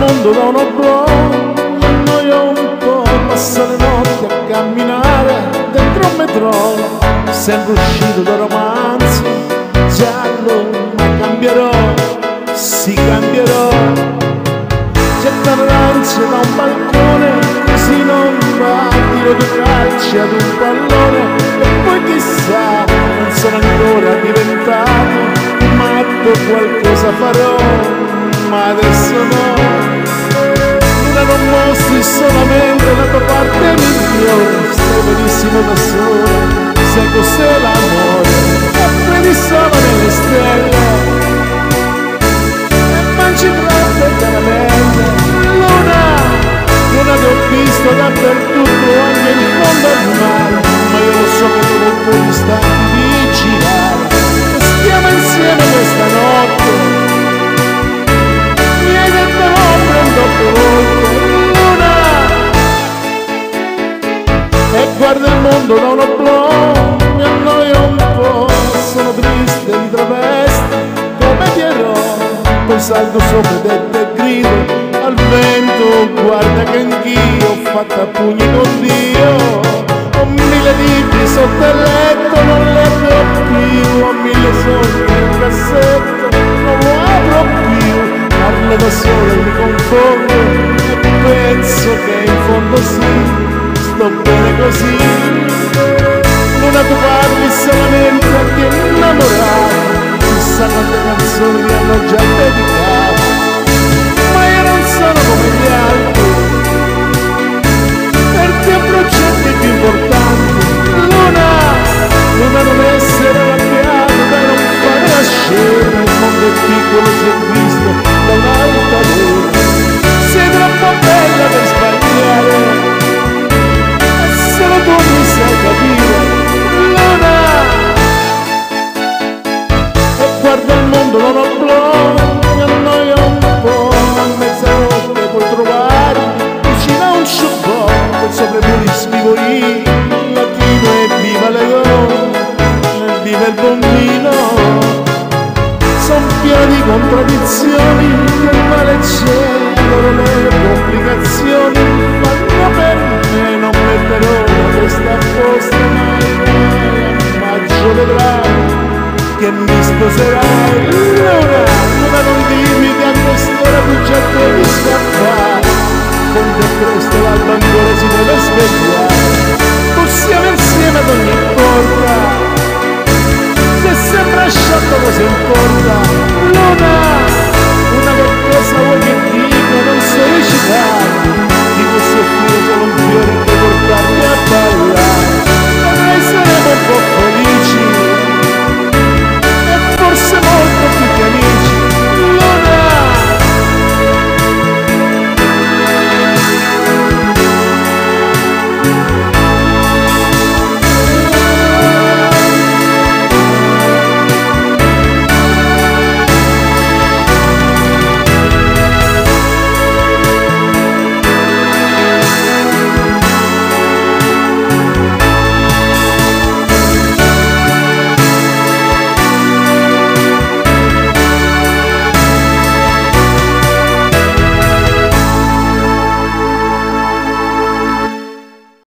mondo da un oblò, mi annoio un po', passo le notti a camminare dentro un metro, sempre uscito da romanzi, giallo, ma cambierò, sì cambierò. Gettano arance da un balcone, così non va, tiro due calci ad un pallone, e poi chissà, non sono ancora diventato matto, qualcosa farò, ma adesso no. Luna non mostri solamente la tua parte migliore, stai benissimo da sola, sai cos'è l'amore, e credi solo nelle stelle, e mangi troppo e veramente. Luna ti ho visto dappertutto, anche in fondo al mare, ma io lo so che dopo un po' di istanti di girare, e stiamo insieme questa notte. Mi hai detto no, prendo volte, Luna, e guardo il mondo da un oblò, mi annoio un po', sono triste, mi travesti come Pierrot, poi salgo sopra e te grido al vento, guarda che anch'io ho fatto a pugni con Dio, ho 1000 libri sotto il letto, non leggo più, ho 1000 sogni nel cassetto, non lo apro più, parlo da solo e mi confondo, e penso che in fondo sì, sto bene così. Luna, tu parli solamente a chi è innamorato, chissà quante canzoni mi hanno già dedicato, ma io non sono come gli altri, perché ho progetti più importanti. Luna, Luna, non essere arrabbiato, dai, non fare la scena, il mondo è piccolo, si è visto da un'altalena, sei troppo bella per sbagliare, e solo tu mi sai capire, Luna, e guarda il mondo non ho blocco, mi annoia un po', a mezzanotte puoi trovare vicino a un showbox, poi sopra i muri scrivo io, latino e viva le donne, e viva il bambino, son pieno di contraddizioni, che male c'è, loro le complicazioni, fanno per me, non metterò la testa apposta mai, a maggio vedrai che mi sposerai. Luna, Luna, non dirmi che a quest'ora tu già devi scappare, con te presto l'alba ancora si deve svegliare, possiamo insieme ad ogni